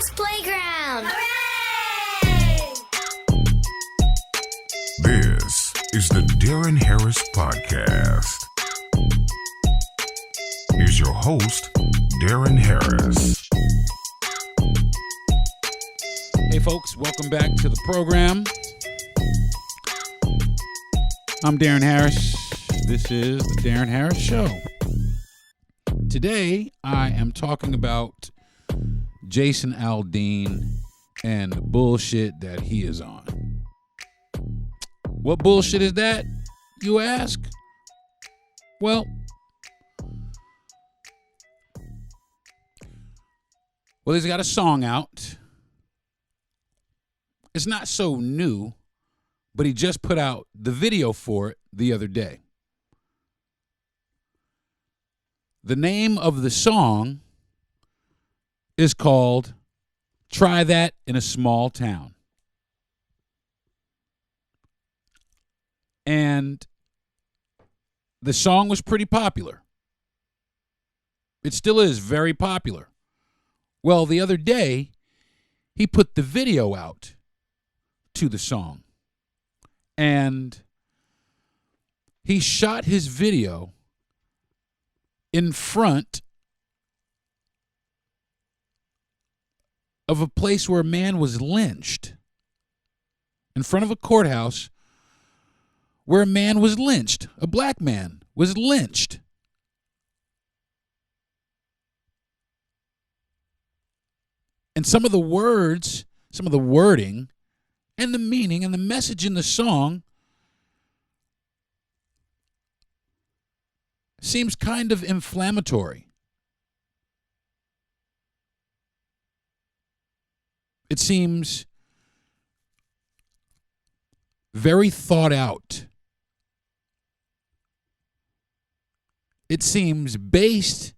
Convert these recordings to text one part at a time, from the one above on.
Kids Playground. Hooray! This is the Darren Harris Podcast. Here's your host, Darren Harris. Hey folks, welcome back to the program. I'm Darren Harris. This is the Darren Harris Show. Today, I am talking about Jason Aldean and the bullshit that he is on. What bullshit is that, you ask? Well, he's got a song out. It's not so new, but he just put out the video for it the other day. The name of the song is called Try That in a Small Town. And the song was pretty popular. It still is very popular. Well, the other day, he put the video out to the song. And he shot his video in front of a place where a man was lynched. In front of a courthouse where a man was lynched. A black man was lynched. And some of the words, some of the wording, and the meaning and the message in the song seems kind of inflammatory. It seems very thought out. It seems based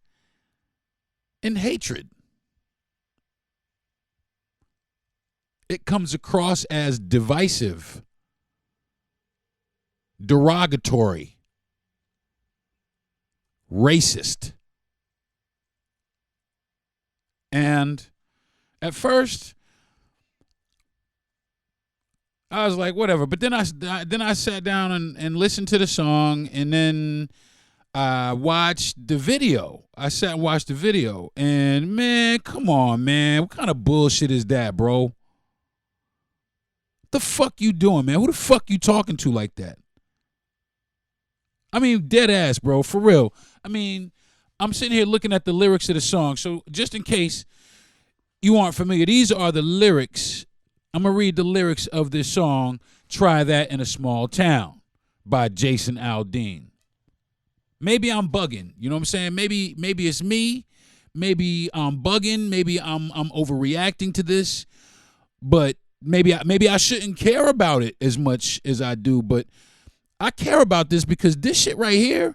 in hatred. It comes across as divisive, derogatory, racist. And at first, I was like, whatever. But then I sat down and listened to the song, and then I watched the video. I sat and watched the video, and man, come on, man. What kind of bullshit is that, bro? What the fuck you doing, man? Who the fuck you talking to like that? I mean, dead ass, bro, for real. I mean, I'm sitting here looking at the lyrics of the song. So just in case you aren't familiar, these are the lyrics. I'm going to read the lyrics of this song, Try That in a Small Town, by Jason Aldean. Maybe I'm bugging. You know what I'm saying? Maybe it's me. Maybe I'm bugging. Maybe I'm overreacting to this. But maybe I shouldn't care about it as much as I do. But I care about this because this shit right here,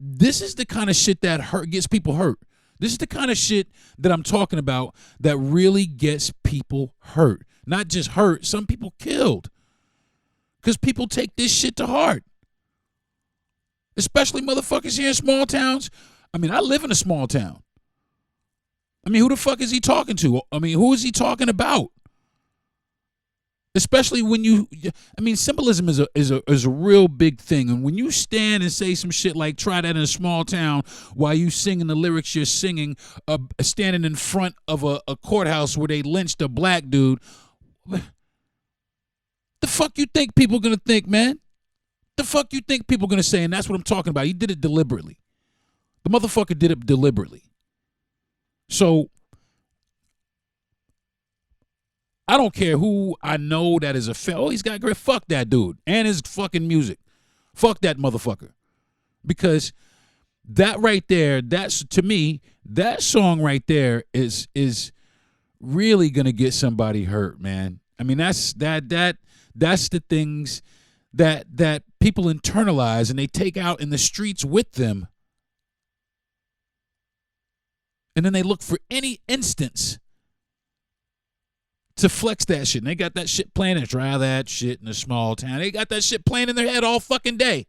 this is the kind of shit that gets people hurt. This is the kind of shit that I'm talking about that really gets people hurt. Not just hurt, some people killed. Because people take this shit to heart. Especially motherfuckers here in small towns. I mean, I live in a small town. I mean, who the fuck is he talking to? I mean, who is he talking about? Especially when symbolism is a real big thing. And when you stand and say some shit like try that in a small town while you singing the lyrics you're singing, standing in front of a courthouse where they lynched a black dude, the fuck you think people gonna think, man? The fuck you think people gonna say? And that's what I'm talking about. He did it deliberately. The motherfucker did it deliberately. So I don't care who I know that is a fan. Oh, he's got great. Fuck that dude and his fucking music. Fuck that motherfucker. Because that right there, that's, to me, that song right there is really gonna get somebody hurt, man. I mean, that's the things that people internalize and they take out in the streets with them. And then they look for any instance to flex that shit. And they got that shit playing and try that shit in a small town. They got that shit playing in their head all fucking day.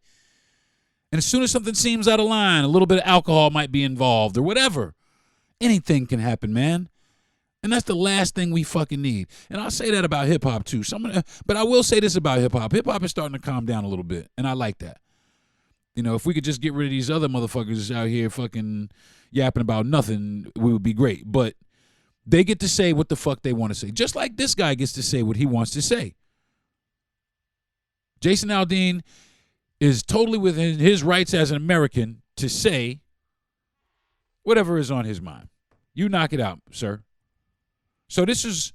And as soon as something seems out of line, a little bit of alcohol might be involved or whatever. Anything can happen, man. And that's the last thing we fucking need. And I'll say that about hip-hop, too. But I will say this about hip-hop. Hip-hop is starting to calm down a little bit, and I like that. You know, if we could just get rid of these other motherfuckers out here fucking yapping about nothing, we would be great. But they get to say what the fuck they want to say, just like this guy gets to say what he wants to say. Jason Aldean is totally within his rights as an American to say whatever is on his mind. You knock it out, sir. So this is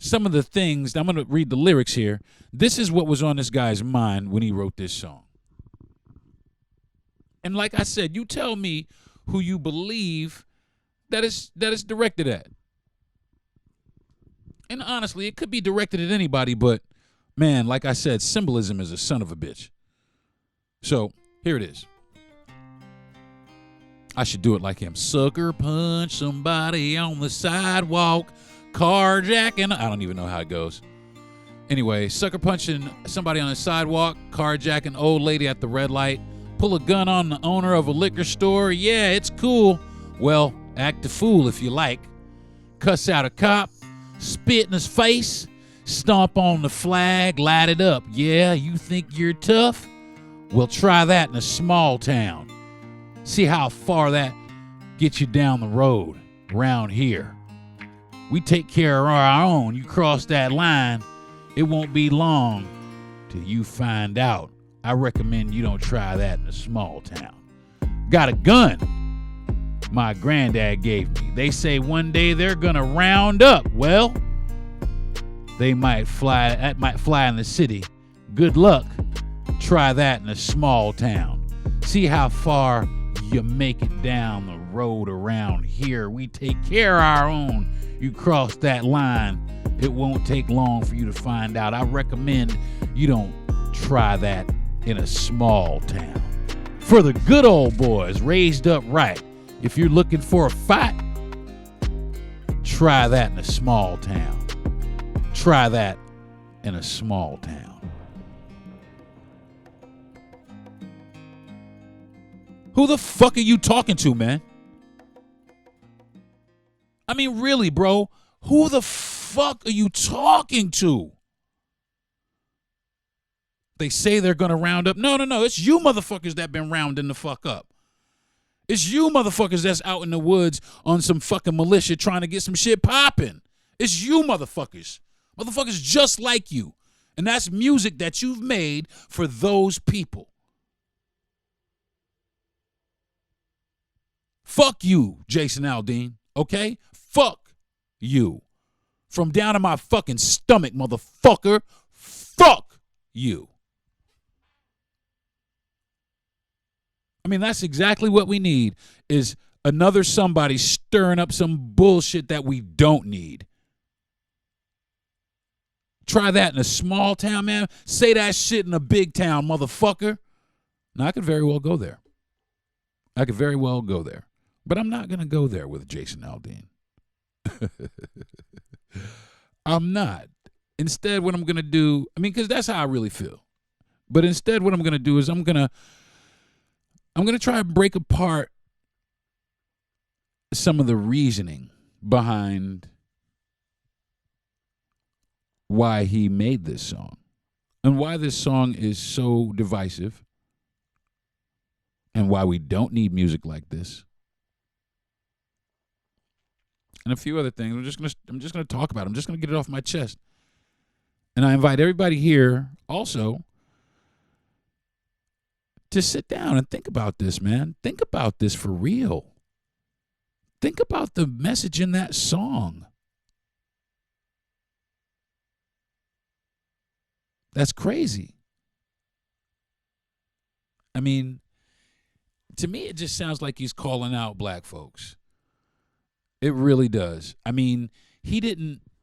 some of the things. I'm going to read the lyrics here. This is what was on this guy's mind when he wrote this song. And like I said, you tell me who you believe that is directed at. And honestly, it could be directed at anybody, but man, like I said, symbolism is a son of a bitch. So here it is. I should do it like him. Sucker punch somebody on the sidewalk, carjacking. I don't even know how it goes. Anyway, sucker punching somebody on the sidewalk, carjacking old lady at the red light, pull a gun on the owner of a liquor store. Yeah, it's cool. Well, act a fool if you like. Cuss out a cop, spit in his face, stomp on the flag, light it up. Yeah, you think you're tough? Well, try that in a small town. See how far that gets you down the road around here. We take care of our own. You cross that line, it won't be long till you find out. I recommend you don't try that in a small town. Got a gun my granddad gave me. They say one day they're gonna round up. Well, they might fly. That might fly in the city. Good luck. Try that in a small town. See how far you make it down the road around here. We take care of our own. You cross that line, it won't take long for you to find out. I recommend you don't try that in a small town. For the good old boys raised up right, if you're looking for a fight, try that in a small town. Try that in a small town. Who the fuck are you talking to, man? I mean, really, bro, who the fuck are you talking to? They say they're going to round up. No. It's you motherfuckers that been rounding the fuck up. It's you motherfuckers that's out in the woods on some fucking militia trying to get some shit popping. It's you motherfuckers. Motherfuckers just like you. And that's music that you've made for those people. Fuck you, Jason Aldean, okay? Fuck you. From down in my fucking stomach, motherfucker. Fuck you. I mean, that's exactly what we need, is another somebody stirring up some bullshit that we don't need. Try that in a small town, man. Say that shit in a big town, motherfucker. Now, I could very well go there. But I'm not going to go there with Jason Aldean. I'm not. Instead, what I'm going to do, I mean, because that's how I really feel. But instead, what I'm going to do is I'm going to try and break apart some of the reasoning behind why he made this song and why this song is so divisive and why we don't need music like this. And a few other things. I'm just gonna talk about it. I'm just gonna get it off my chest. And I invite everybody here also to sit down and think about this, man. Think about this for real. Think about the message in that song. That's crazy. I mean, to me, it just sounds like he's calling out black folks. It really does. I mean, he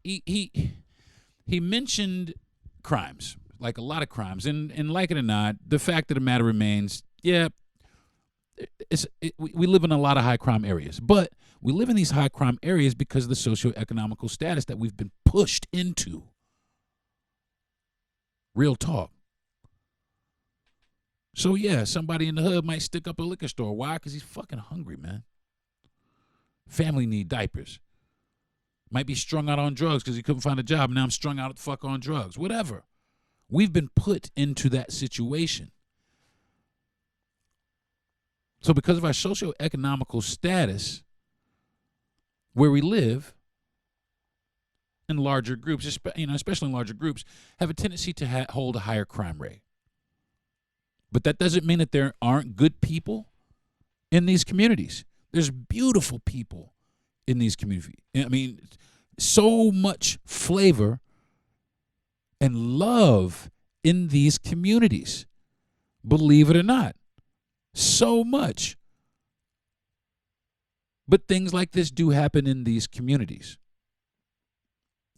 mentioned crimes, like a lot of crimes. And like it or not, the fact of the matter remains, yeah, we live in a lot of high crime areas. But we live in these high crime areas because of the socioeconomical status that we've been pushed into. Real talk. So, yeah, somebody in the hood might stick up a liquor store. Why? Because he's fucking hungry, man. Family need diapers. Might be strung out on drugs because he couldn't find a job. Now I'm strung out the fuck on drugs. Whatever. We've been put into that situation. So because of our socioeconomical status, where we live in larger groups, especially in larger groups, have a tendency to hold a higher crime rate. But that doesn't mean that there aren't good people in these communities. There's beautiful people in these communities. I mean, so much flavor and love in these communities. Believe it or not. So much. But things like this do happen in these communities.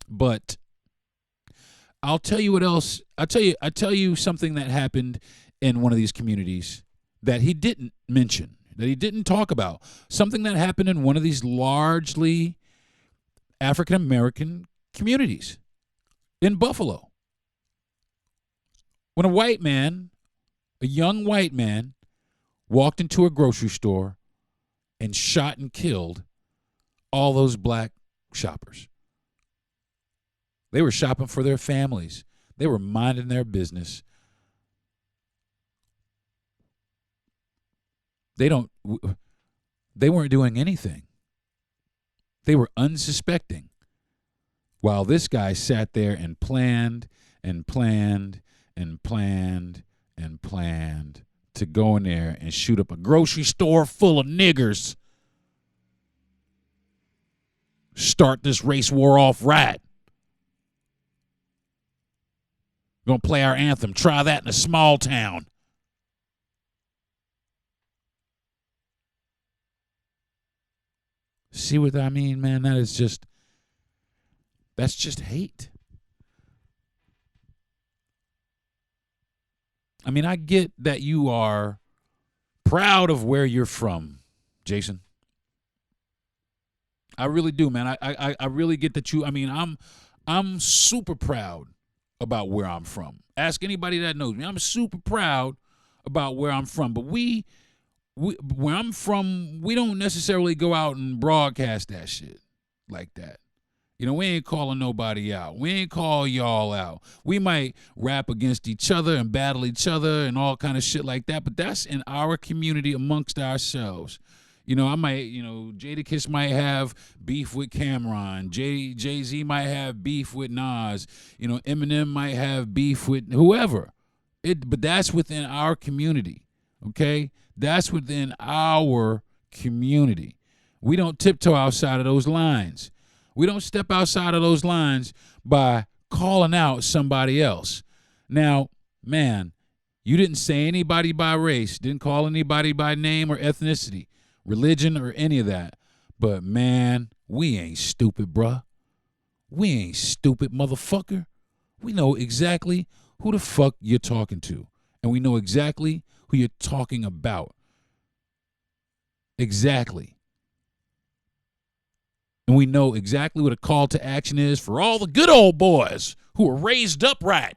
But I'll tell you what else. I'll tell you something that happened in one of these communities that he didn't mention, that he didn't talk about. Something that happened in one of these largely African American communities in Buffalo. When a young white man, walked into a grocery store and shot and killed all those black shoppers. They were shopping for their families. They were minding their business. They weren't doing anything. They were unsuspecting. While this guy sat there and planned and planned and planned and planned to go in there and shoot up a grocery store full of niggers. Start this race war off right. Gonna play our anthem. Try that in a small town. See what I mean, man? That's just hate. I mean, I get that you are proud of where you're from, Jason. I really do, man. I really get that you. I mean, I'm super proud about where I'm from. Ask anybody that knows me. I'm super proud about where I'm from. But where I'm from, we don't necessarily go out and broadcast that shit like that. You know, we ain't calling nobody out. We ain't call y'all out. We might rap against each other and battle each other and all kind of shit like that, but that's in our community amongst ourselves. You know, Jadakiss might have beef with Cameron. Jay-Z might have beef with Nas. You know, Eminem might have beef with whoever. But that's within our community, okay? That's within our community. We don't tiptoe outside of those lines. We don't step outside of those lines by calling out somebody else. Now, man, you didn't say anybody by race, didn't call anybody by name or ethnicity, religion or any of that. But, man, we ain't stupid, bruh. We ain't stupid, motherfucker. We know exactly who the fuck you're talking to. And we know exactly who you're talking about. Exactly. And we know exactly what a call to action is for all the good old boys who are raised upright.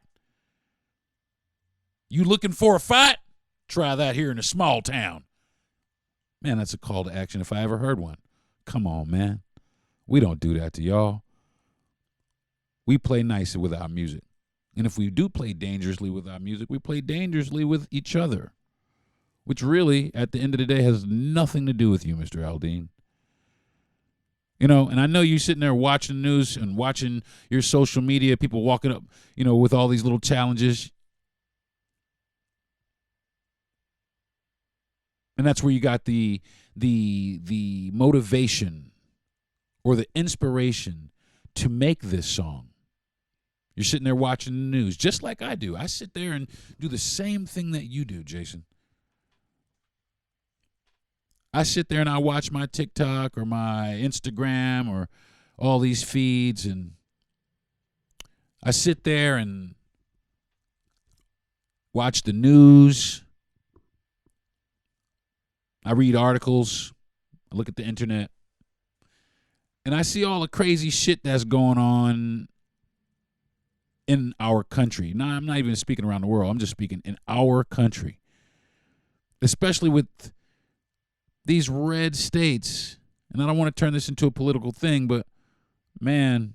You looking for a fight? Try that here in a small town. Man, that's a call to action if I ever heard one. Come on, man. We don't do that to y'all. We play nice with our music. And if we do play dangerously with our music, we play dangerously with each other, which really, at the end of the day, has nothing to do with you, Mr. Aldean. You know, and I know you sitting there watching the news and watching your social media, people walking up, you know, with all these little challenges. And that's where you got the motivation or the inspiration to make this song. You're sitting there watching the news, just like I do. I sit there and do the same thing that you do, Jason. I sit there and I watch my TikTok or my Instagram or all these feeds, and I sit there and watch the news. I read articles. I look at the internet. And I see all the crazy shit that's going on in our country. Now, I'm not even speaking around the world. I'm just speaking in our country. Especially with these red states, and I don't want to turn this into a political thing, but man,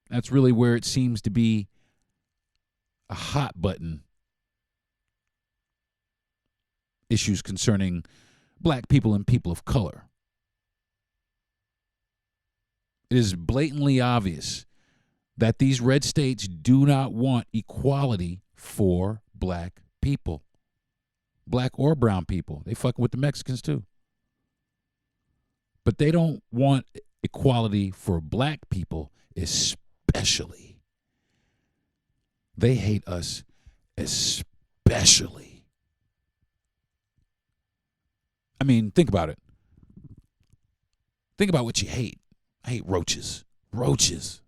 that's really where it seems to be a hot button. Issues concerning black people and people of color. It is blatantly obvious that these red states do not want equality for black people. Black or brown people. They fucking with the Mexicans too. But they don't want equality for black people especially. They hate us especially. I mean, think about it. Think about what you hate. I hate roaches. Roaches.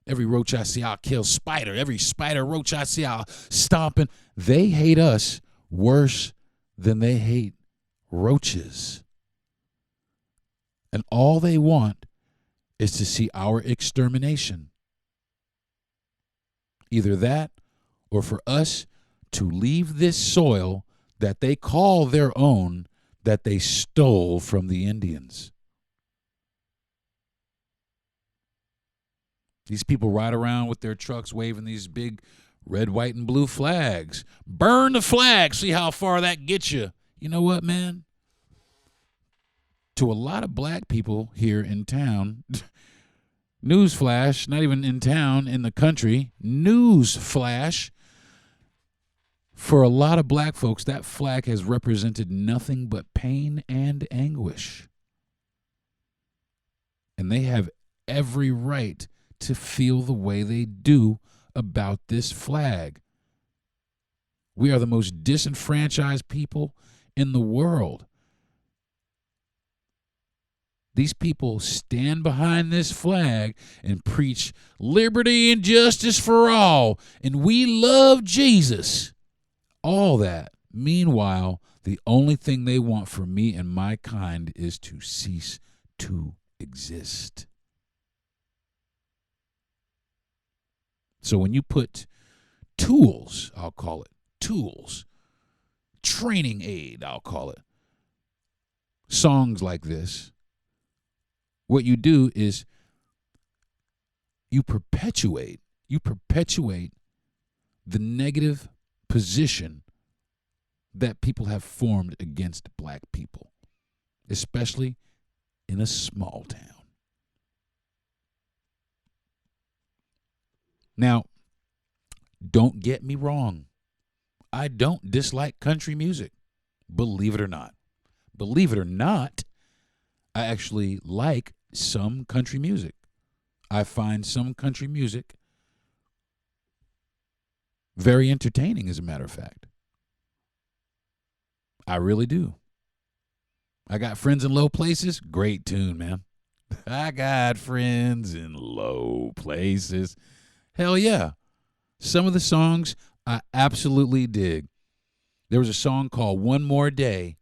Every roach I see, I'll kill. Spider. Every spider, roach I see, I'll stomping. They hate us worse than they hate roaches. And all they want is to see our extermination. Either that or for us to leave this soil that they call their own, that they stole from the Indians. These people ride around with their trucks waving these big red, white, and blue flags. Burn the flag. See how far that gets you. You know what, man? To a lot of black people here in town, newsflash, not even in town, in the country, newsflash, for a lot of black folks, that flag has represented nothing but pain and anguish. And they have every right to feel the way they do about this flag. We are the most disenfranchised people in the world. These people stand behind this flag and preach liberty and justice for all, and we love Jesus. All that. Meanwhile, the only thing they want for me and my kind is to cease to exist. So when you put tools, I'll call it, tools, training aid, I'll call it, songs like this, what you do is you perpetuate the negative position that people have formed against black people, especially in a small town. Now, don't get me wrong. I don't dislike country music, believe it or not. Believe it or not, I actually like some country music. I find some country music very entertaining, as a matter of fact. I really do. I got friends in low places. Great tune, man. I got friends in low places. Hell yeah. Some of the songs I absolutely dig. There was a song called One More Day.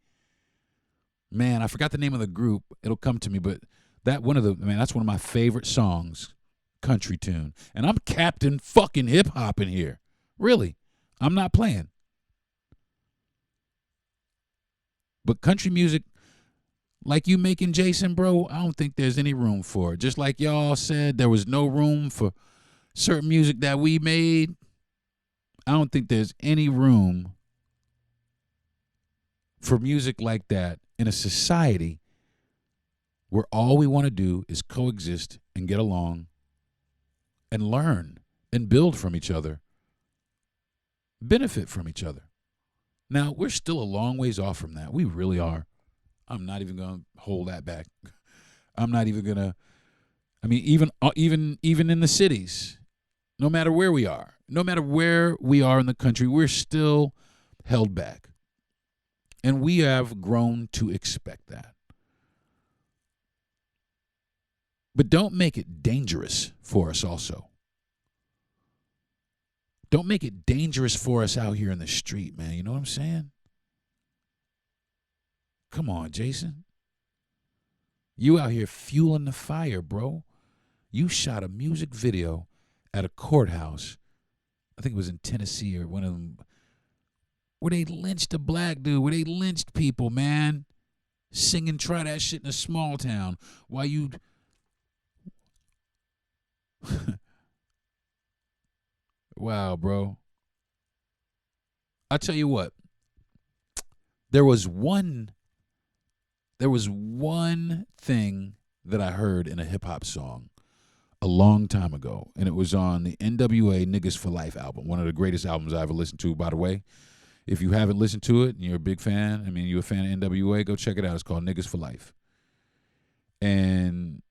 Man, I forgot the name of the group. It'll come to me, but that's one of my favorite songs, country tune. And I'm Captain fucking hip hop in here. Really. I'm not playing. But country music, like you making Jason, bro, I don't think there's any room for it. Just like y'all said, there was no room for certain music that we made. I don't think there's any room for music like that in a society where all we want to do is coexist and get along and learn and build from each other, benefit from each other. Now, we're still a long ways off from that. We really are. I'm not even going to hold that back. I'm not even going to, even in the cities, no matter where we are in the country, we're still held back. And we have grown to expect that. But don't make it dangerous for us also. Don't make it dangerous for us out here in the street, man. You know what I'm saying? Come on, Jason. You out here fueling the fire, bro. You shot a music video at a courthouse. I think it was in Tennessee or one of them, where they lynched a black dude, where they lynched people, man. singing Try That Shit in a Small Town while you... Wow, bro. I'll tell you what. There was one thing that I heard in a hip-hop song a long time ago, and it was on the NWA Niggas for Life album, one of the greatest albums I ever listened to, by the way. If you haven't listened to it and you're a big fan, you're a fan of NWA, go check it out. It's called Niggas for Life. And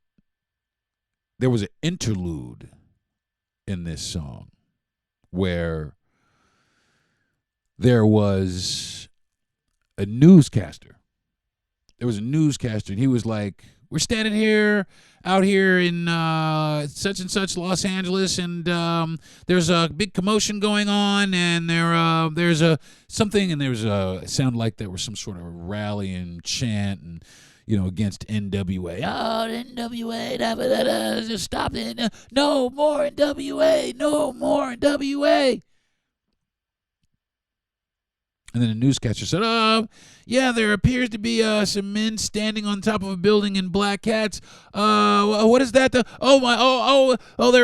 there was an interlude in this song where there was a newscaster. There was a newscaster, and he was like, we're standing out here in such and such Los Angeles, and there's a big commotion going on, and there's a something, and it sounded like there was some sort of rally and chant, and against NWA. Oh, NWA, just stop it. No more NWA, no more NWA. And then the newscaster said, yeah, there appears to be some men standing on top of a building in black hats. What is that? They're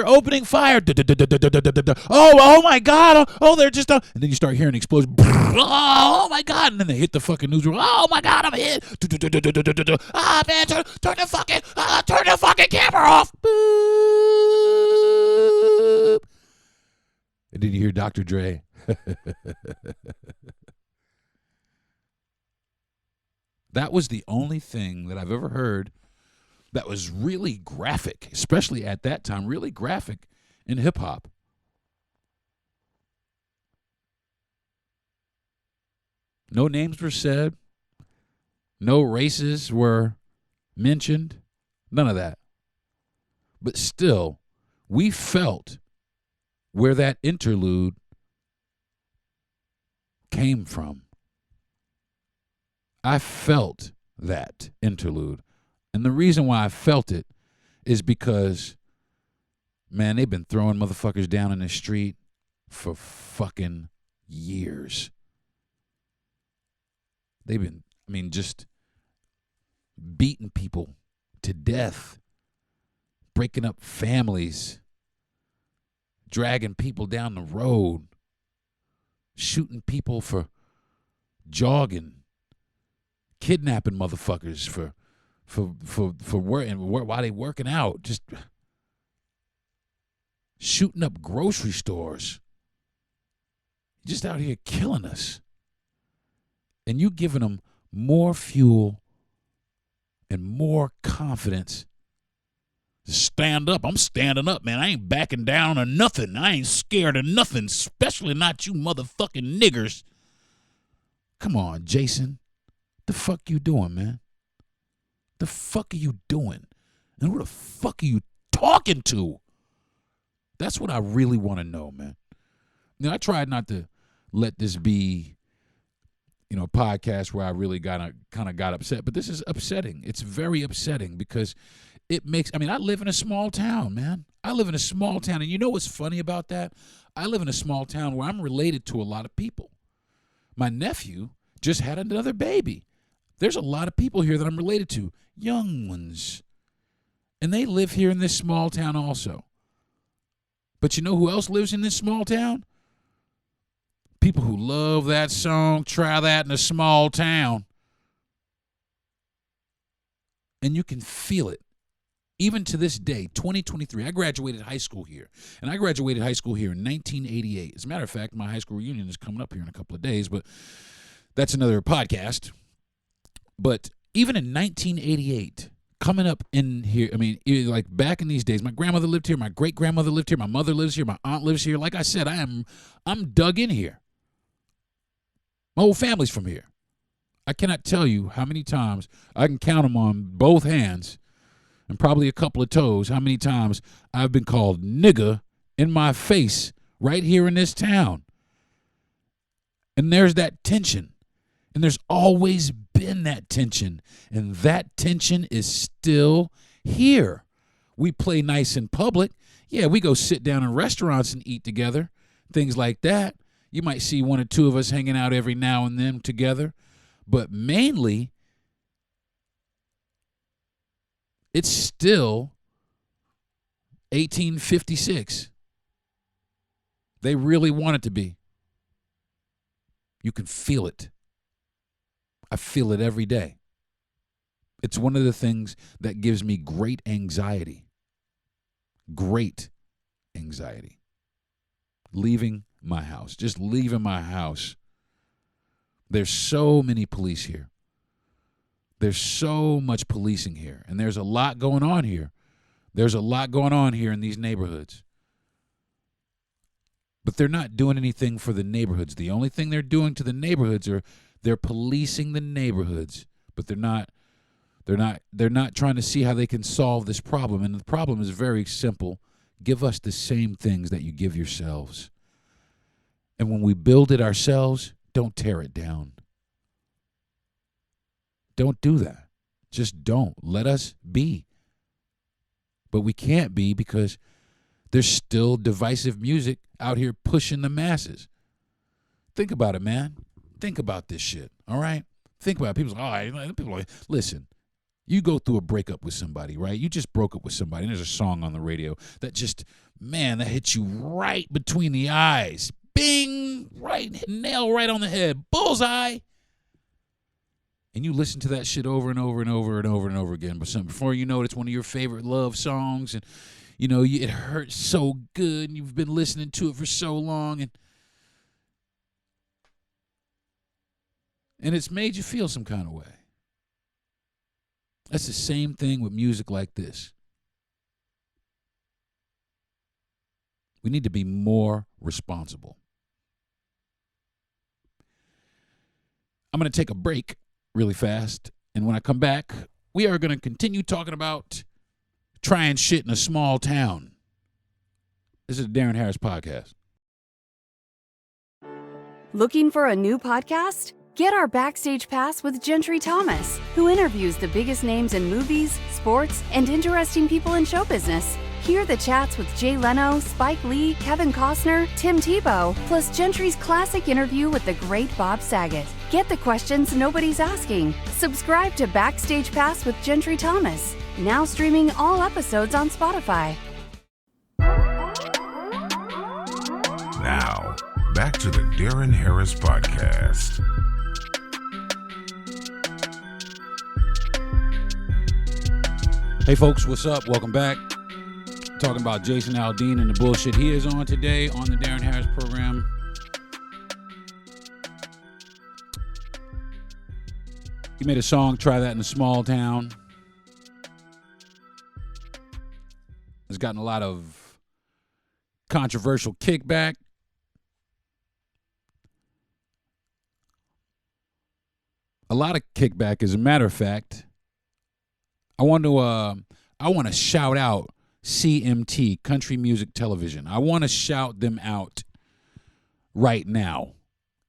opening fire. Oh my God. Oh, they're just, and then you start hearing explosions. Oh my God. And then they hit the fucking newsroom. Oh my God, I'm hit. Man, turn the fucking camera off. Boop. And then you hear Dr. Dre. That was the only thing that I've ever heard that was really graphic, especially at that time, really graphic in hip-hop. No names were said. No races were mentioned. None of that. But still, we felt where that interlude came from. I felt that interlude. And the reason why I felt it is because, man, they've been throwing motherfuckers down in the street for fucking years. They've been, just beating people to death, breaking up families, dragging people down the road, shooting people for jogging, kidnapping motherfuckers for working while they working out, just shooting up grocery stores, just out here killing us. And you giving them more fuel and more confidence to stand up. I'm standing up, man. I ain't backing down or nothing. I ain't scared of nothing, especially not you motherfucking niggers. Come on, Jason. The fuck you doing, man? The fuck are you doing? And who the fuck are you talking to? That's what I really want to know, man. I tried not to let this be, a podcast where I really kind of got upset, but this is upsetting. It's very upsetting because it makes, I live in a small town, man. I live in a small town, and you know what's funny about that? I live in a small town where I'm related to a lot of people. My nephew just had another baby. There's a lot of people here that I'm related to, young ones. And they live here in this small town also. But you know who else lives in this small town? People who love that song, Try That in a Small Town. And you can feel it. Even to this day, 2023, I graduated high school here. And I graduated high school here in 1988. As a matter of fact, my high school reunion is coming up here in a couple of days, but that's another podcast. But even in 1988, coming up in here, like back in these days, my grandmother lived here, my great-grandmother lived here, my mother lives here, my aunt lives here. Like I said, I'm dug in here. My whole family's from here. I cannot tell you how many times, I can count them on both hands and probably a couple of toes, how many times I've been called nigga in my face right here in this town. And there's that tension. And there's always been that tension. And that tension is still here. We play nice in public. Yeah, we go sit down in restaurants and eat together. Things like that. You might see one or two of us hanging out every now and then together. But mainly, it's still 1856. They really want it to be. You can feel it. I feel it every day. It's one of the things that gives me great anxiety. Great anxiety. Leaving my house. Just leaving my house. There's so many police here. There's so much policing here. And there's a lot going on here. There's a lot going on here in these neighborhoods. But they're not doing anything for the neighborhoods. The only thing they're doing to the neighborhoods are they're policing the neighborhoods. But they're not trying to see how they can solve this problem. And the problem is very simple. Give us the same things that you give yourselves. And when we build it ourselves, don't tear it down. Don't do that. Just don't. Let us be. But we can't be because there's still divisive music out here pushing the masses. Think about it, man. Think about this shit, all right? Think about it. People are like, listen, you go through a breakup with somebody, right? You just broke up with somebody, and there's a song on the radio that just, man, that hits you right between the eyes. Bing! Right, nail right on the head. Bullseye! And you listen to that shit over and over and over and over and over again. But before you know it, it's one of your favorite love songs. And, you know, it hurts so good. And you've been listening to it for so long. And it's made you feel some kind of way. That's the same thing with music like this. We need to be more responsible. I'm going to take a break really fast. And when I come back, we are going to continue talking about trying shit in a small town. This is the Darren Harris Podcast. Looking for a new podcast? Get our Backstage Pass with Gentry Thomas, who interviews the biggest names in movies, sports, and interesting people in show business. Hear the chats with Jay Leno, Spike Lee, Kevin Costner, Tim Tebow, plus Gentry's classic interview with the great Bob Saget. Get the questions nobody's asking. Subscribe to Backstage Pass with Gentry Thomas. Now streaming all episodes on Spotify. Now, back to the Darren Harris Podcast. Hey folks, what's up? Welcome back. Talking about Jason Aldean and the bullshit he is on today on the Darren Harris program. He made a song, Try That in a Small Town. It's gotten a lot of controversial kickback. A lot of kickback, as a matter of fact. I want to shout out CMT, Country Music Television. I want to shout them out right now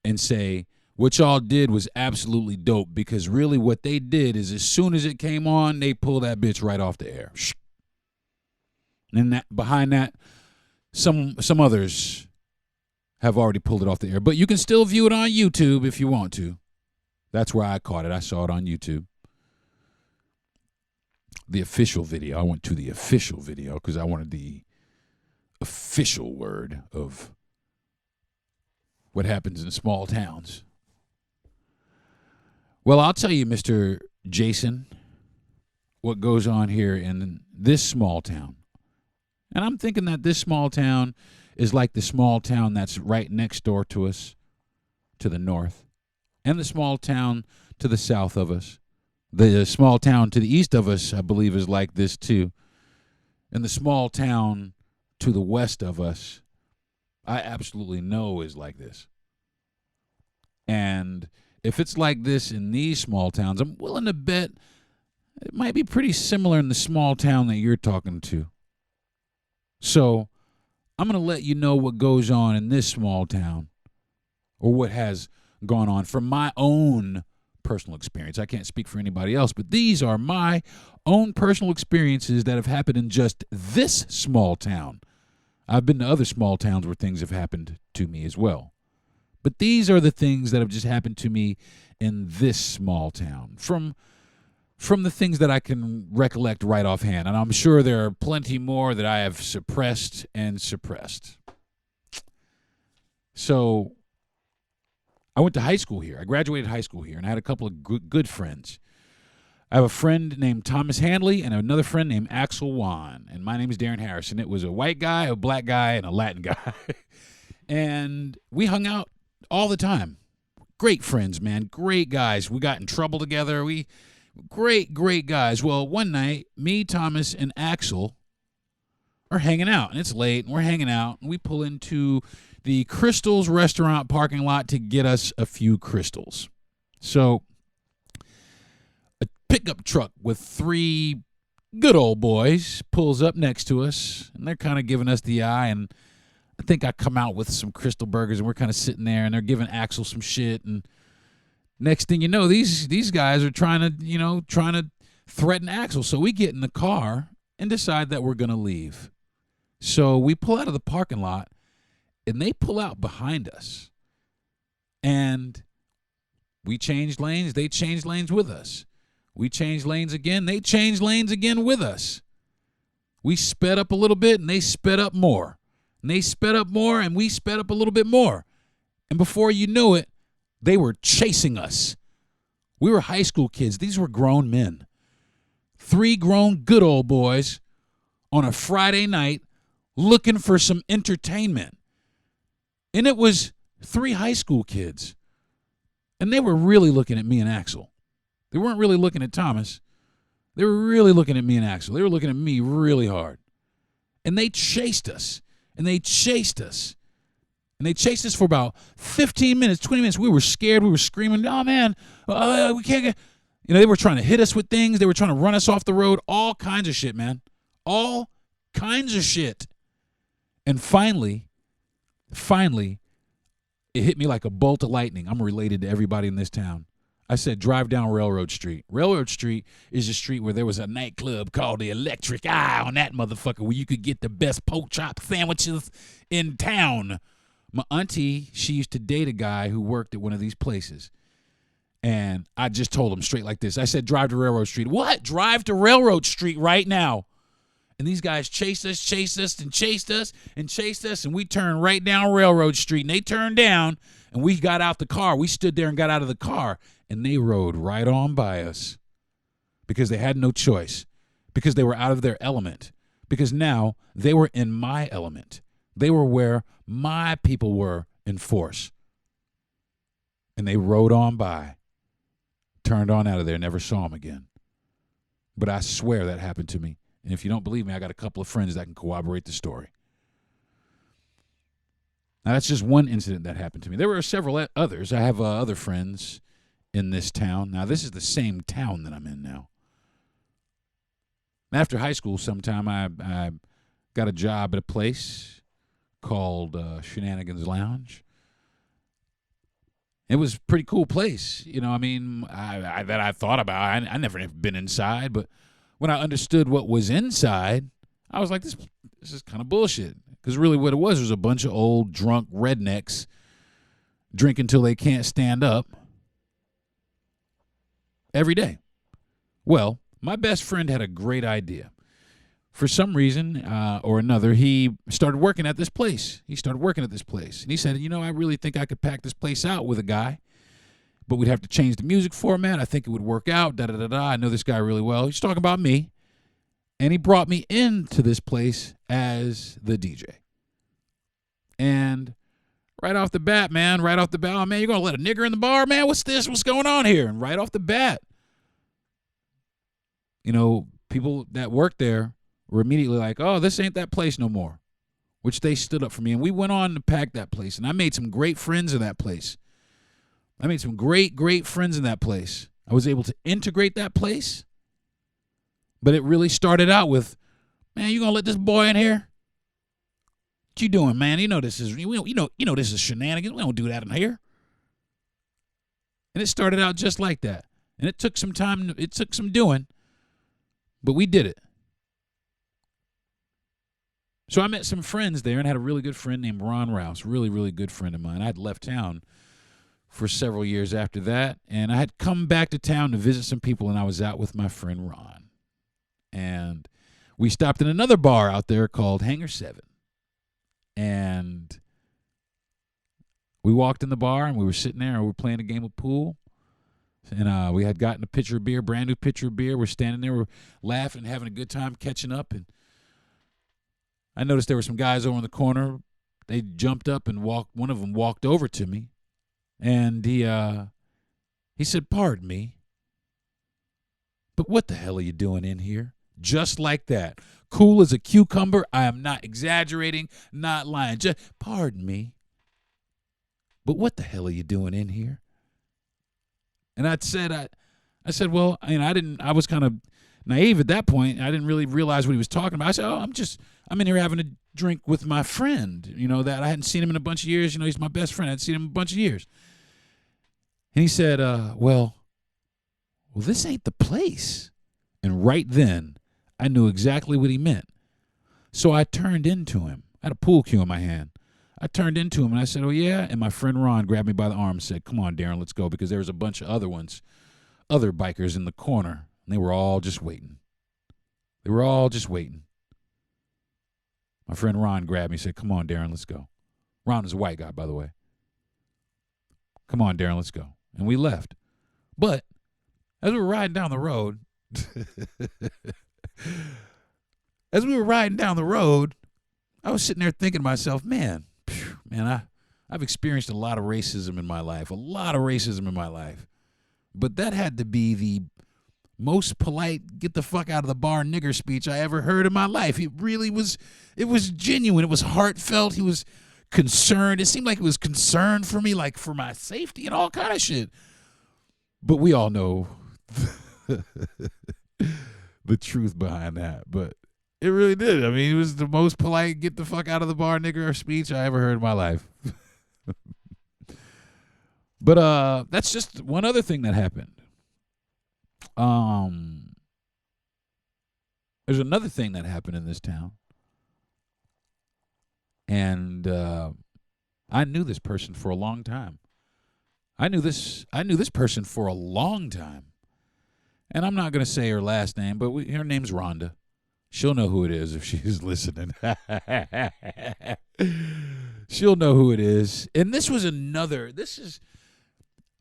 and say what y'all did was absolutely dope, because really what they did is as soon as it came on, they pulled that bitch right off the air. And that behind that, some others have already pulled it off the air. But you can still view it on YouTube if you want to. That's where I caught it. I saw it on YouTube. The official video. I went to the official video because I wanted the official word of what happens in small towns. Well, I'll tell you, Mr. Jason, what goes on here in this small town. And I'm thinking that this small town is like the small town that's right next door to us, to the north, and the small town to the south of us. The small town to the east of us, I believe, is like this too. And the small town to the west of us, I absolutely know is like this. And if it's like this in these small towns, I'm willing to bet it might be pretty similar in the small town that you're talking to. So I'm going to let you know what goes on in this small town, or what has gone on from my own personal experience. I can't speak for anybody else, but these are my own personal experiences that have happened in just this small town. I've been to other small towns where things have happened to me as well. But these are the things that have just happened to me in this small town. From from the things that I can recollect right offhand. And I'm sure there are plenty more that I have suppressed and suppressed. So I went to high school here. I graduated high school here, and I had a couple of good friends. I have a friend named Thomas Handley and another friend named Axel Wan, and my name is Darren Harrison. It was a white guy, a black guy, and a Latin guy. And we hung out all the time. Great friends, man. Great guys. We got in trouble together. Great guys. Well, one night, me, Thomas, and Axel are hanging out, and it's late, and we're hanging out, and we pull into the Crystals restaurant parking lot to get us a few crystals. So a pickup truck with 3 good old boys pulls up next to us, and they're kind of giving us the eye, and I think I come out with some crystal burgers, and we're kind of sitting there, and they're giving Axel some shit, and next thing you know, these guys are trying to threaten Axel. So we get in the car and decide that we're going to leave. So we pull out of the parking lot, and they pull out behind us. And we changed lanes. They changed lanes with us. We changed lanes again. They changed lanes again with us. We sped up a little bit, and they sped up more. And they sped up more, and we sped up a little bit more. And before you knew it, they were chasing us. We were high school kids. These were grown men. 3 grown good old boys on a Friday night looking for some entertainment. And it was 3 high school kids. And they were really looking at me and Axel. They weren't really looking at Thomas. They were really looking at me and Axel. They were looking at me really hard. And they chased us. And they chased us. And they chased us for about 15 minutes, 20 minutes. We were scared. We were screaming, oh, man, we can't get. They were trying to hit us with things. They were trying to run us off the road. All kinds of shit, man. All kinds of shit. And finally, it hit me like a bolt of lightning. I'm related to everybody in this town. I said, drive down Railroad Street. Railroad Street is a street where there was a nightclub called the Electric Eye on that motherfucker where you could get the best pork chop sandwiches in town. My auntie, she used to date a guy who worked at one of these places. And I just told him straight like this. I said, drive to Railroad Street. What? Drive to Railroad Street right now. And these guys chased us, and we turned right down Railroad Street. And they turned down, and we got out the car. We stood there and got out of the car, and they rode right on by us because they had no choice, because they were out of their element, because now they were in my element. They were where my people were in force. And they rode on by, turned on out of there, never saw them again. But I swear that happened to me. And if you don't believe me, I got a couple of friends that can corroborate the story. Now, that's just one incident that happened to me. There were several others. I have other friends in this town. Now, this is the same town that I'm in now. After high school sometime, I got a job at a place called Shenanigans Lounge. It was a pretty cool place. That I thought about. I never have been inside, but when I understood what was inside, I was like, this is kind of bullshit. Because really what it was a bunch of old, drunk rednecks drinking till they can't stand up every day. Well, my best friend had a great idea. For some reason or another, he started working at this place. And he said, I really think I could pack this place out with a guy. But we'd have to change the music format. I think it would work out. I know this guy really well. He's talking about me. And he brought me into this place as the DJ. And right off the bat, oh, man, you're going to let a nigger in the bar, man? What's this? What's going on here? And right off the bat, people that worked there were immediately like, oh, this ain't that place no more, which they stood up for me. And we went on to pack that place. And I made some great friends in that place. I made some great friends in that place. I was able to integrate that place. But it really started out with, man, you going to let this boy in here? What you doing, man? This is this is shenanigans. We don't do that in here. And it started out just like that. And it took some time. It took some doing. But we did it. So I met some friends there and had a really good friend named Ron Rouse, really good friend of mine. I had left town for several years after that. And I had come back to town to visit some people, and I was out with my friend Ron. And we stopped in another bar out there called Hangar 7. And we walked in the bar, and we were sitting there, and we were playing a game of pool. And we had gotten a pitcher of beer, brand new pitcher of beer. We're standing there, we're laughing, having a good time, catching up. And I noticed there were some guys over in the corner. They jumped up and walked. One of them walked over to me, and he said, "Pardon me, but what the hell are you doing in here?" Just like that. Cool as a cucumber. I am not exaggerating, not lying. Just, "Pardon me, but what the hell are you doing in here?" And I said, "Well, I was kind of naive at that point. I didn't really realize what he was talking about." I said, "Oh, I'm in here having a drink with my friend, that I hadn't seen him in a bunch of years. He's my best friend. I hadn't seen him in a bunch of years." And he said, well, this ain't the place." And right then, I knew exactly what he meant. So I turned into him. I had a pool cue in my hand. I turned into him, and I said, "Oh, yeah?" And my friend Ron grabbed me by the arm and said, "Come on, Deron, let's go," because there was a bunch of other bikers in the corner, and they were all just waiting. My friend Ron grabbed me and said, "Come on, Deron, let's go." Ron is a white guy, by the way. "Come on, Deron, let's go." And we left. But as we were riding down the road, I was sitting there thinking to myself, man, I've experienced a lot of racism in my life, But that had to be the most polite, get the fuck out of the bar nigger speech I ever heard in my life. It was genuine. It was heartfelt. He was concerned. It seemed like he was concerned for me, like for my safety and all kind of shit. But we all know the truth behind that. But it really did. I mean, it was the most polite, get the fuck out of the bar nigger speech I ever heard in my life. But that's just one other thing that happened. There's another thing that happened in this town. And I knew this person for a long time. I knew this person for a long time. And I'm not going to say her last name, but her name's Rhonda. She'll know who it is if she's listening. She'll know who it is. And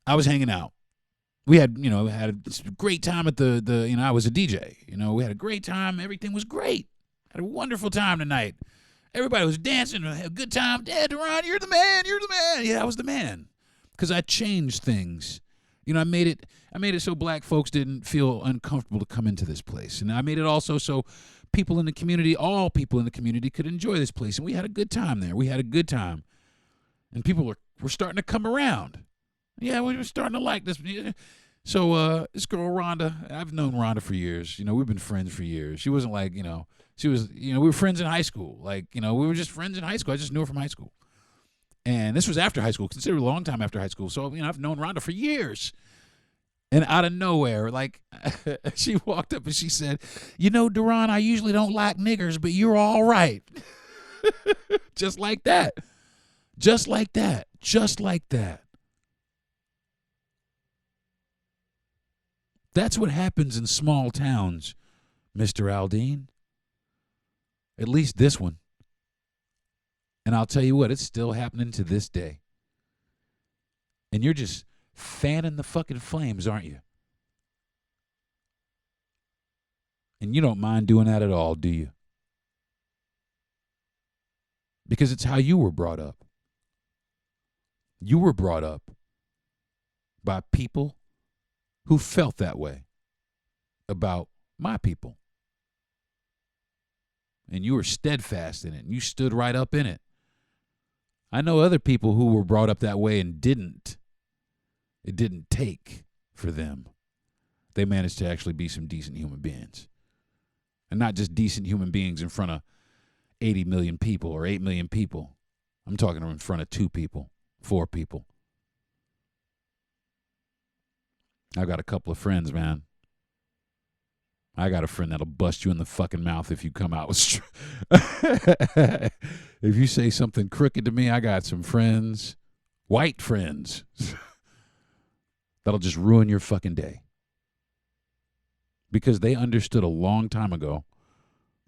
I was hanging out. We had a great time at I was a DJ. We had a great time. Everything was great. Had a wonderful time tonight. Everybody was dancing, had a good time. "Dad, Deron, you're the man. Yeah, I was the man. Because I changed things. I made it so black folks didn't feel uncomfortable to come into this place. And I made it also so all people in the community could enjoy this place. And we had a good time there. We had a good time. And people were starting to come around. Yeah, we were starting to like this. So this girl, Rhonda, I've known Rhonda for years. We've been friends for years. She wasn't like, she was, we were friends in high school. Like, we were just friends in high school. I just knew her from high school. And this was after high school, considered a long time after high school. So, I've known Rhonda for years. And out of nowhere, like, she walked up and she said, "Deron, I usually don't like niggers, but you're all right." Just like that. Just like that. Just like that. That's what happens in small towns, Mr. Aldene. At least this one. And I'll tell you what, it's still happening to this day. And you're just fanning the fucking flames, aren't you? And you don't mind doing that at all, do you? Because it's how you were brought up. You were brought up by people who felt that way about my people. And you were steadfast in it, and you stood right up in it. I know other people who were brought up that way and didn't. It didn't take for them. They managed to actually be some decent human beings. And not just decent human beings in front of 80 million people or 8 million people. I'm talking in front of 2 people, 4 people. I got a couple of friends, man. I got a friend that'll bust you in the fucking mouth if you come out with if you say something crooked to me. I got some friends, white friends, that'll just ruin your fucking day. Because they understood a long time ago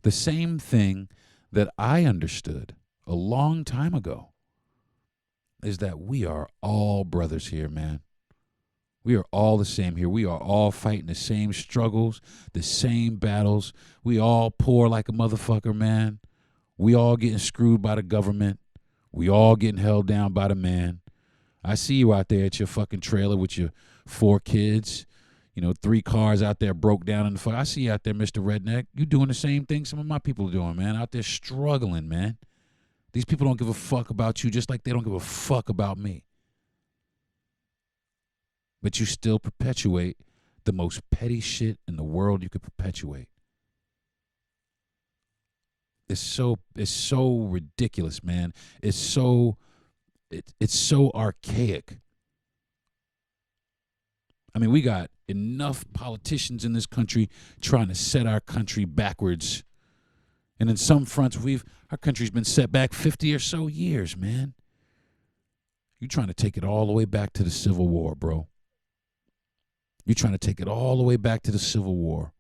the same thing that I understood a long time ago, is that we are all brothers here, man. We are all the same here. We are all fighting the same struggles, the same battles. We all poor like a motherfucker, man. We all getting screwed by the government. We all getting held down by the man. I see you out there at your fucking trailer with your 4 kids. 3 cars out there broke down in the fuck. I see you out there, Mr. Redneck. You doing the same thing some of my people are doing, man. Out there struggling, man. These people don't give a fuck about you just like they don't give a fuck about me. But you still perpetuate the most petty shit in the world you could perpetuate. It's so ridiculous, man. It's so archaic. I mean, we got enough politicians in this country trying to set our country backwards. And in some fronts, our country's been set back 50 or so years, man. You're trying to take it all the way back to the Civil War, bro. You're trying to take it all the way back to the Civil War.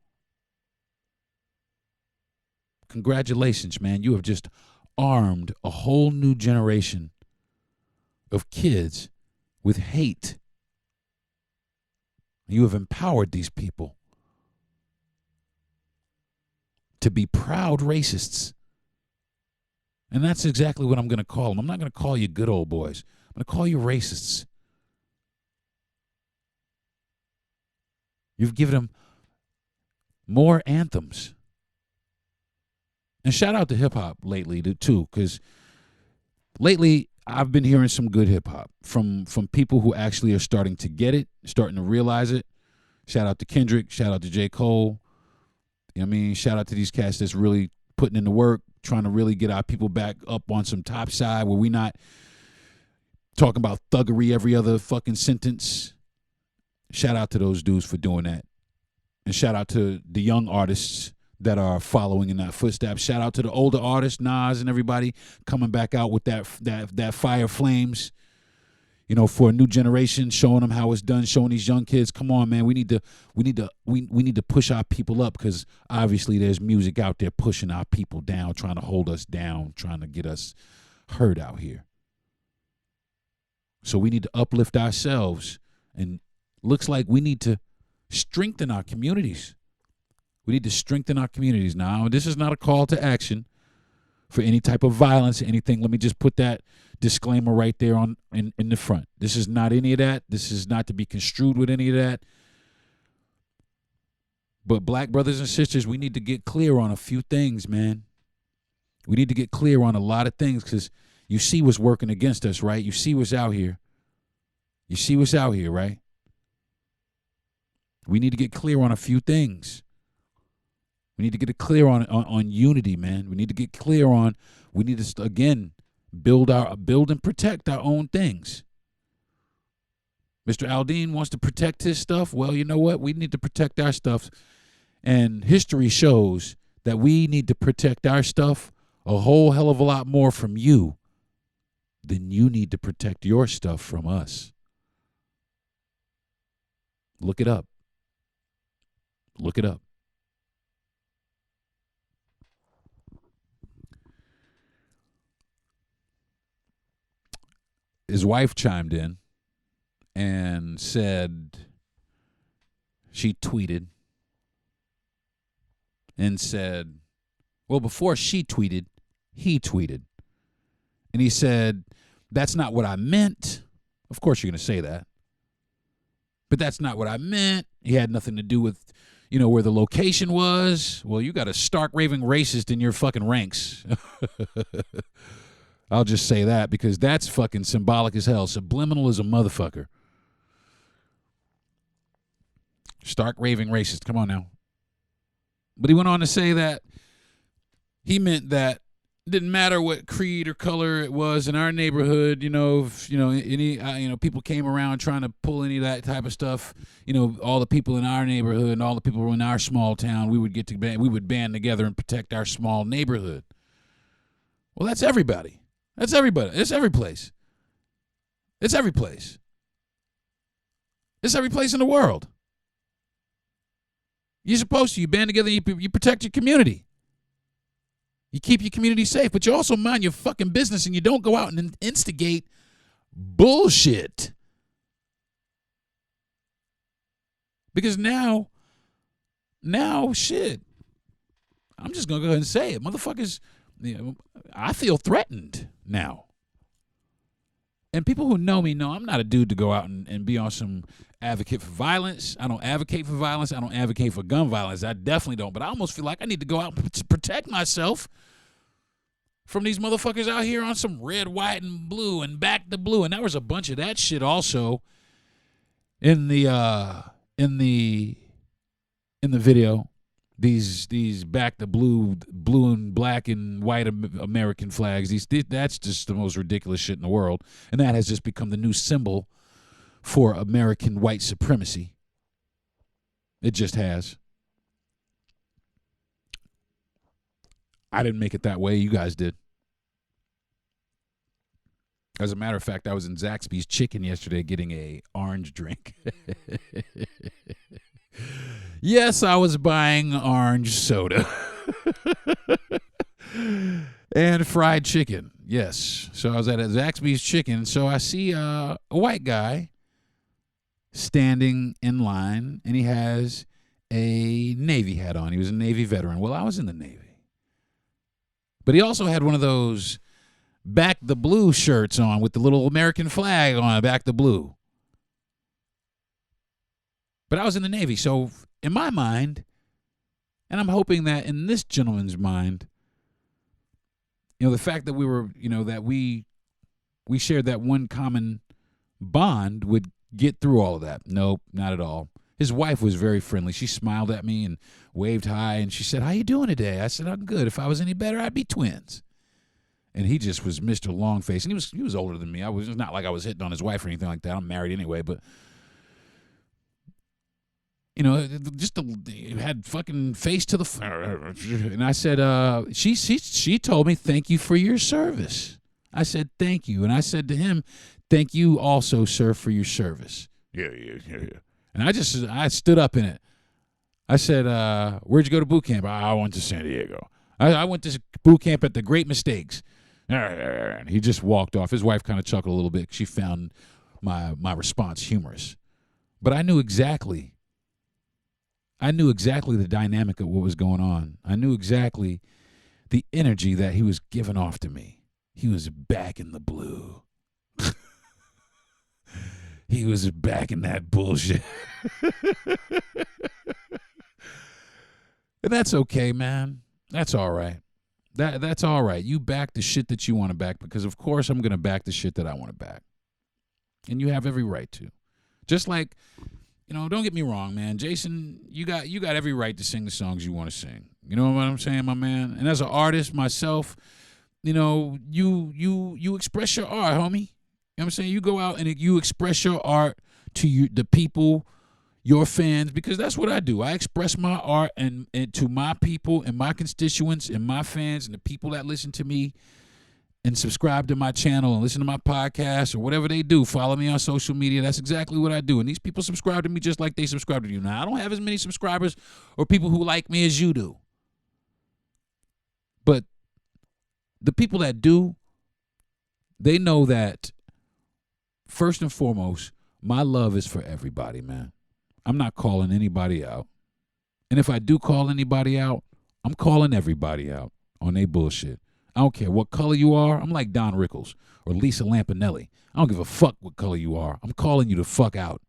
Congratulations, man. You have just armed a whole new generation of kids with hate. You have empowered these people to be proud racists. And that's exactly what I'm going to call them. I'm not going to call you good old boys. I'm going to call you racists. You've given them more anthems. And shout out to hip-hop lately, too, because lately I've been hearing some good hip-hop from people who actually are starting to get it, starting to realize it. Shout out to Kendrick. Shout out to J. Cole. You know what I mean? Shout out to these cats that's really putting in the work, trying to really get our people back up on some top side where we not talking about thuggery every other fucking sentence. Shout out to those dudes for doing that. And shout out to the young artists that are following in that footsteps. Shout out to the older artists, Nas and everybody, coming back out with that fire flames, for a new generation, showing them how it's done, showing these young kids, come on, man, we need to push our people up, because obviously there's music out there pushing our people down, trying to hold us down, trying to get us hurt out here. So we need to uplift ourselves, and looks like we need to strengthen our communities. We need to strengthen our communities. Now, this is not a call to action for any type of violence or anything. Let me just put that disclaimer right there in the front. This is not any of that. This is not to be construed with any of that. But black brothers and sisters, we need to get clear on a few things, man. We need to get clear on a lot of things, because you see what's working against us, right? You see what's out here. You see what's out here, right? We need to get clear on a few things. We need to get it clear on unity, man. We need to get clear on, we need to, again, build and protect our own things. Mr. Aldean wants to protect his stuff. Well, you know what? We need to protect our stuff. And history shows that we need to protect our stuff a whole hell of a lot more from you than you need to protect your stuff from us. Look it up. Look it up. His wife chimed in and said, she tweeted and said, well, before she tweeted, he tweeted. And he said, that's not what I meant. Of course you're going to say that. But that's not what I meant. He had nothing to do with, where the location was. Well, you got a stark raving racist in your fucking ranks. I'll just say that, because that's fucking symbolic as hell. Subliminal as a motherfucker. Stark raving racist. Come on now. But he went on to say that he meant that it didn't matter what creed or color it was in our neighborhood. If any people came around trying to pull any of that type of stuff. All the people in our neighborhood and all the people in our small town, we would band together and protect our small neighborhood. Well, that's everybody. That's everybody. It's every place. It's every place. It's every place in the world. You're supposed to. You band together, you protect your community. You keep your community safe, but you also mind your fucking business and you don't go out and instigate bullshit. Because now, shit, I'm just going to go ahead and say it. Motherfuckers, I feel threatened now. And people who know me know I'm not a dude to go out and be on some advocate for violence. I don't advocate for violence. I don't advocate for gun violence. I definitely don't. But I almost feel like I need to go out to protect myself from these motherfuckers out here on some red, white, and blue and back to blue. And there was a bunch of that shit also in the video. These back to blue and black and white American flags. That's just the most ridiculous shit in the world. And that has just become the new symbol for American white supremacy. It just has. I didn't make it that way. You guys did. As a matter of fact, I was in Zaxby's Chicken yesterday getting a orange drink. Yes, I was buying orange soda. And fried chicken. Yes. So I was at a Zaxby's Chicken. So I see a white guy standing in line, and he has a Navy hat on. He was a Navy veteran. Well, I was in the Navy. But he also had one of those back the blue shirts on with the little American flag on back the blue. But I was in the Navy, so in my mind, and I'm hoping that in this gentleman's mind, the fact that we were, that we shared that one common bond would get through all of that. Nope, not at all. His wife was very friendly. She smiled at me and waved hi, and she said, "How you doing today?" I said, "I'm good. If I was any better, I'd be twins." And he just was Mr. Longface, and he was older than me. It's not like I was hitting on his wife or anything like that. I'm married anyway, but just had fucking face to the and I said, she told me, "Thank you for your service." I said, "Thank you." And I said to him, "Thank you also, sir, for your service." Yeah. And I stood up in it. I said, "Where'd you go to boot camp?" "I went to San Diego. I went to boot camp at the Great Mistakes." And he just walked off. His wife kind of chuckled a little bit. She found my response humorous. But I knew exactly the dynamic of what was going on. I knew exactly the energy that he was giving off to me. He was back in the blue. He was back in that bullshit. And that's okay, man. That's all right. That's all right. You back the shit that you want to back, because of course I'm going to back the shit that I want to back. And you have every right to. Just like, don't get me wrong, man. Jason, you got every right to sing the songs you want to sing. You know what I'm saying, my man? And as an artist myself, you express your art, homie. You know what I'm saying? You go out and you express your art to the people, your fans, because that's what I do. I express my art and to my people and my constituents and my fans and the people that listen to me and subscribe to my channel and listen to my podcast or whatever they do. Follow me on social media. That's exactly what I do. And these people subscribe to me just like they subscribe to you. Now, I don't have as many subscribers or people who like me as you do. But the people that do, they know that first and foremost, my love is for everybody, man. I'm not calling anybody out. And if I do call anybody out, I'm calling everybody out on their bullshit. I don't care what color you are. I'm like Don Rickles or Lisa Lampanelli. I don't give a fuck what color you are. I'm calling you the fuck out.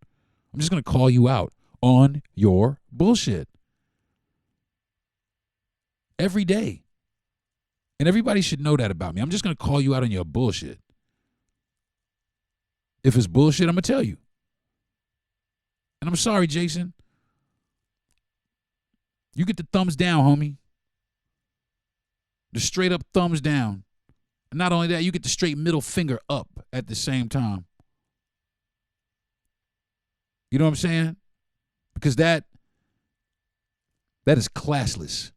I'm just going to call you out on your bullshit. Every day. And everybody should know that about me. I'm just going to call you out on your bullshit. If it's bullshit, I'm going to tell you. And I'm sorry, Jason. You get the thumbs down, homie. The straight up thumbs down. And not only that, you get the straight middle finger up at the same time. You know what I'm saying? Because that is classless.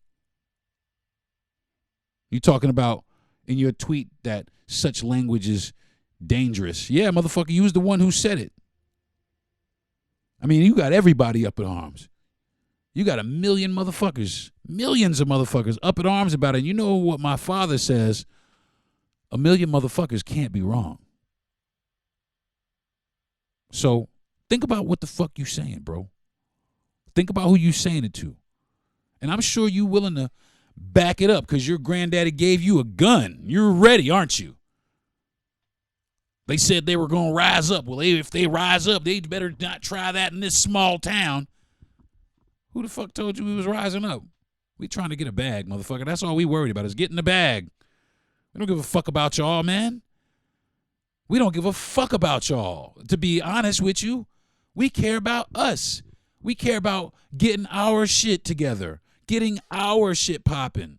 You talking about in your tweet that such language is dangerous. Yeah, motherfucker, you was the one who said it. I mean, you got everybody up in arms. You got a million motherfuckers, millions of motherfuckers up in arms about it. And you know what my father says? A million motherfuckers can't be wrong. So think about what the fuck you saying, bro. Think about who you saying it to. And I'm sure you willing to back it up because your granddaddy gave you a gun. You're ready, aren't you? They said they were going to rise up. Well, if they rise up, they better not try that in this small town. Who the fuck told you we was rising up? We trying to get a bag, motherfucker. That's all we worried about is getting the bag. We don't give a fuck about y'all, man. We don't give a fuck about y'all. To be honest with you, we care about us. We care about getting our shit together, getting our shit popping.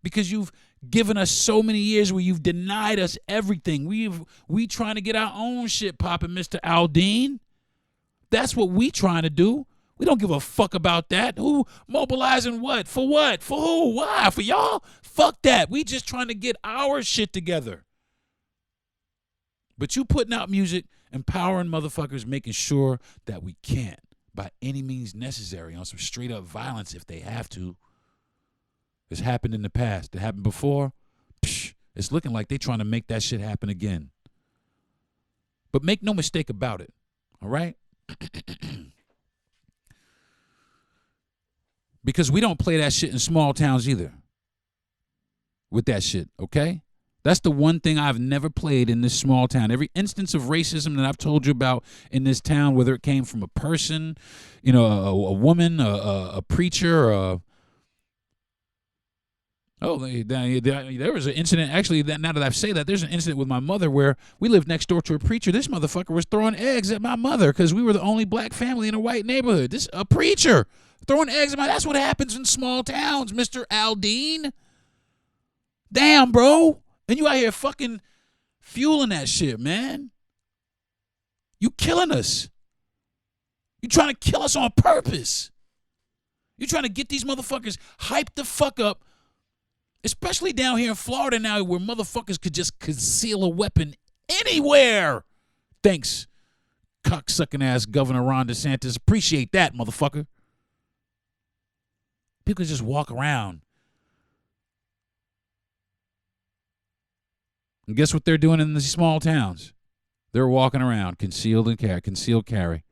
Because you've given us so many years where you've denied us everything. We trying to get our own shit popping, Mr. Aldene. That's what we trying to do. We don't give a fuck about that. Who mobilizing what? For what? For who? Why? For y'all? Fuck that. We just trying to get our shit together. But you putting out music, empowering motherfuckers, making sure that we can't, by any means necessary, on some straight up violence if they have to. It's happened in the past. It happened before. It's looking like they trying to make that shit happen again. But make no mistake about it. All right? Because we don't play that shit in small towns either. With that shit, okay? That's the one thing I've never played in this small town. Every instance of racism that I've told you about in this town, whether it came from a person, you know, a woman, a preacher, there was an incident, actually, that now that I say that, there's an incident with my mother where we lived next door to a preacher. This motherfucker was throwing eggs at my mother because we were the only black family in a white neighborhood. This a preacher throwing eggs at my, that's what happens in small towns, Mr. Aldean. Damn, bro. And you out here fucking fueling that shit, man. You killing us. You trying to kill us on purpose. You trying to get these motherfuckers hyped the fuck up, especially down here in Florida now where motherfuckers could just conceal a weapon anywhere. Thanks, cocksucking ass Governor Ron DeSantis. Appreciate that, motherfucker. People just walk around. And guess what they're doing in these small towns? They're walking around concealed carry.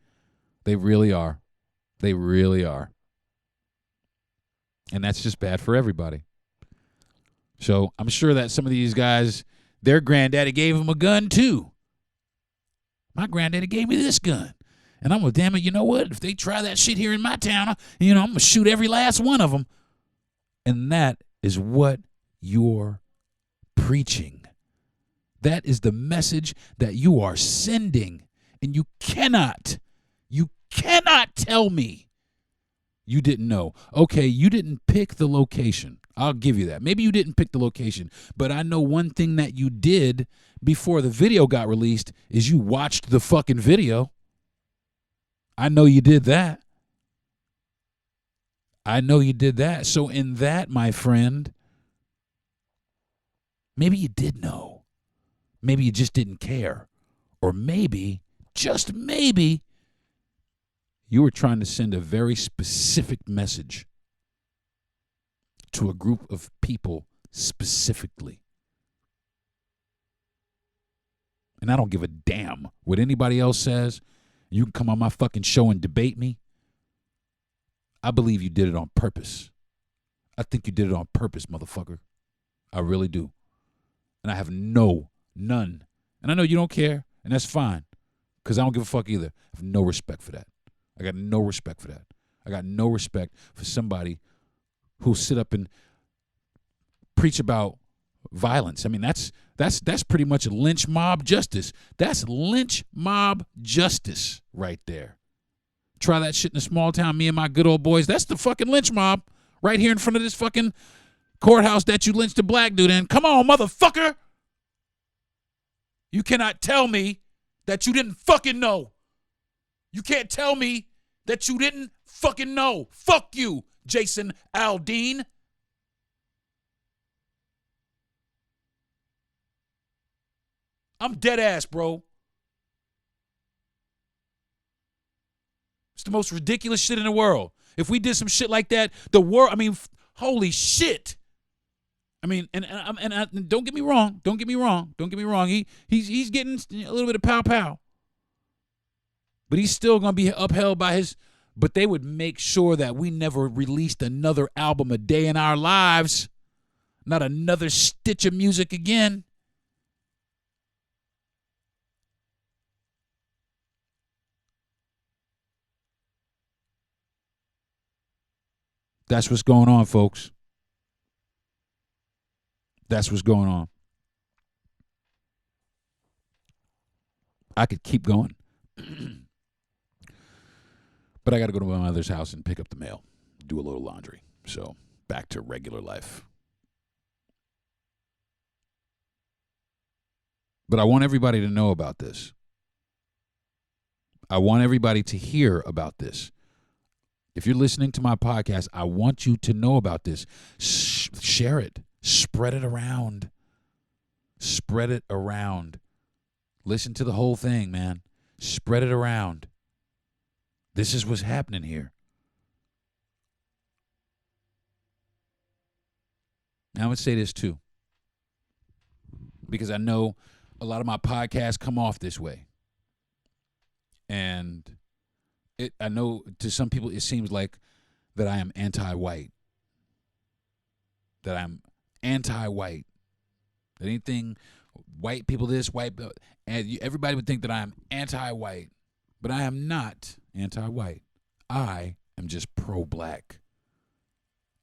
They really are. They really are. And that's just bad for everybody. So I'm sure that some of these guys, their granddaddy gave them a gun too. My granddaddy gave me this gun. And I'm like, damn it, you know what? If they try that shit here in my town, I'm going to shoot every last one of them. And that is what you're preaching. That is the message that you are sending. And you cannot tell me you didn't know. Okay, you didn't pick the location. I'll give you that. Maybe you didn't pick the location. But I know one thing that you did before the video got released is you watched the fucking video. I know you did that. I know you did that. So in that, my friend, maybe you did know. Maybe you just didn't care. Or maybe, just maybe, you were trying to send a very specific message to a group of people specifically. And I don't give a damn what anybody else says. You can come on my fucking show and debate me. I believe you did it on purpose. I think you did it on purpose, motherfucker. I really do. And I have none. And I know you don't care, and that's fine, because I don't give a fuck either. I have no respect for that. I got no respect for that. I got no respect for somebody who'll sit up and preach about violence. I mean, that's pretty much lynch mob justice. That's lynch mob justice right there. Try that shit in a small town, me and my good old boys. That's the fucking lynch mob right here in front of this fucking courthouse that you lynched a black dude in. Come on, motherfucker. You cannot tell me that you didn't fucking know. You can't tell me that you didn't fucking know. Fuck you, Jason Aldean. I'm dead ass, bro. It's the most ridiculous shit in the world. If we did some shit like that, the world, I mean, holy shit. I mean, and don't get me wrong. Don't get me wrong. He's getting a little bit of pow. But he's still going to be upheld by his, but they would make sure that we never released another album a day in our lives. Not another stitch of music again. That's what's going on, folks. That's what's going on. I could keep going. But I got to go to my mother's house and pick up the mail, do a little laundry. So back to regular life. But I want everybody to know about this. I want everybody to hear about this. If you're listening to my podcast, I want you to know about this. Share it. Spread it around. Spread it around. Listen to the whole thing, man. Spread it around. This is what's happening here. Now, I would say this too, because I know a lot of my podcasts come off this way. And I know to some people it seems like that I am anti-white. That I'm anti-white. That anything white people this, white, and everybody would think that I am anti-white. But I am not anti-white. I am just pro-black.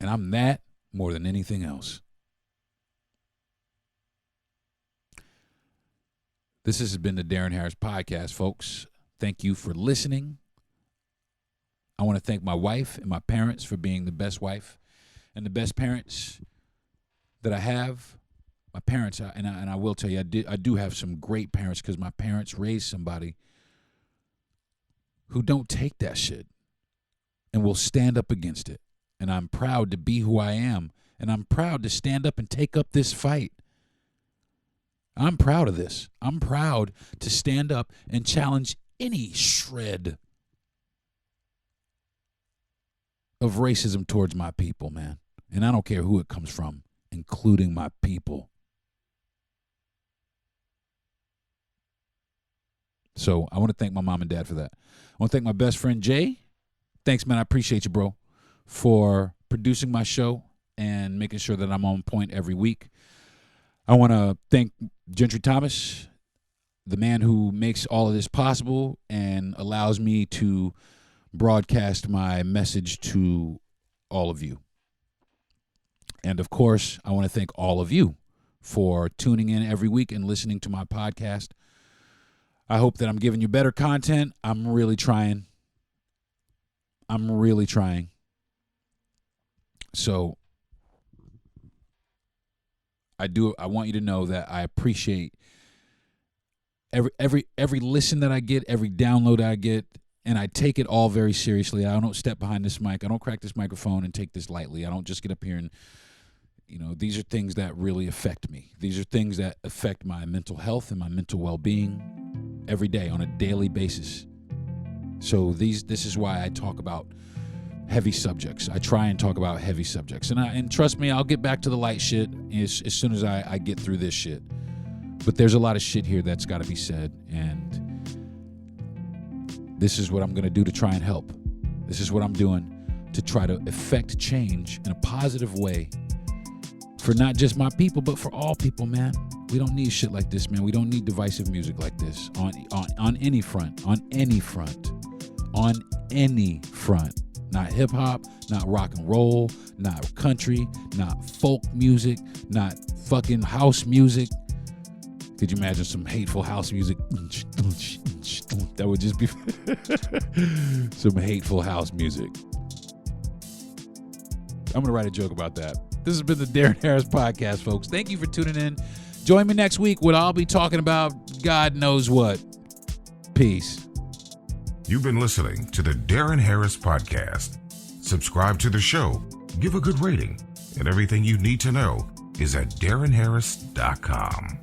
And I'm that more than anything else. This has been the Deron Harris Podcast, folks. Thank you for listening. I want to thank my wife and my parents for being the best wife and the best parents that I have. My parents, and I will tell you, I do have some great parents because my parents raised somebody who don't take that shit and will stand up against it. And I'm proud to be who I am. And I'm proud to stand up and take up this fight. I'm proud of this. I'm proud to stand up and challenge any shred of racism towards my people, man. And I don't care who it comes from, including my people. So I want to thank my mom and dad for that. I want to thank my best friend, Jay. Thanks, man. I appreciate you, bro, for producing my show and making sure that I'm on point every week. I want to thank Gentry Thomas, the man who makes all of this possible and allows me to broadcast my message to all of you. And, of course, I want to thank all of you for tuning in every week and listening to my podcast. I hope that I'm giving you better content. I'm really trying. So I want you to know that I appreciate every listen that I get, every download I get, and I take it all very seriously. I don't step behind this mic. I don't crack this microphone and take this lightly. I don't just get up here and, these are things that really affect me. These are things that affect my mental health and my mental well-being every day on a daily basis. So this is why I talk about heavy subjects. I try and talk about heavy subjects. And trust me, I'll get back to the light shit as soon as I get through this shit. But there's a lot of shit here that's got to be said. And this is what I'm going to do to try and help. This is what I'm doing to try to effect change in a positive way for not just my people, but for all people, man. We don't need shit like this, man. We don't need divisive music like this on any front, on any front. Not hip-hop, not rock and roll, not country, not folk music, not fucking house music. Could you imagine some hateful house music? That would just be some hateful house music. I'm going to write a joke about that. This has been the Deron Harris Podcast, folks. Thank you for tuning in. Join me next week when I'll be talking about God knows what. Peace. You've been listening to the Deron Harris Podcast. Subscribe to the show, give a good rating, and everything you need to know is at DeronHarris.com.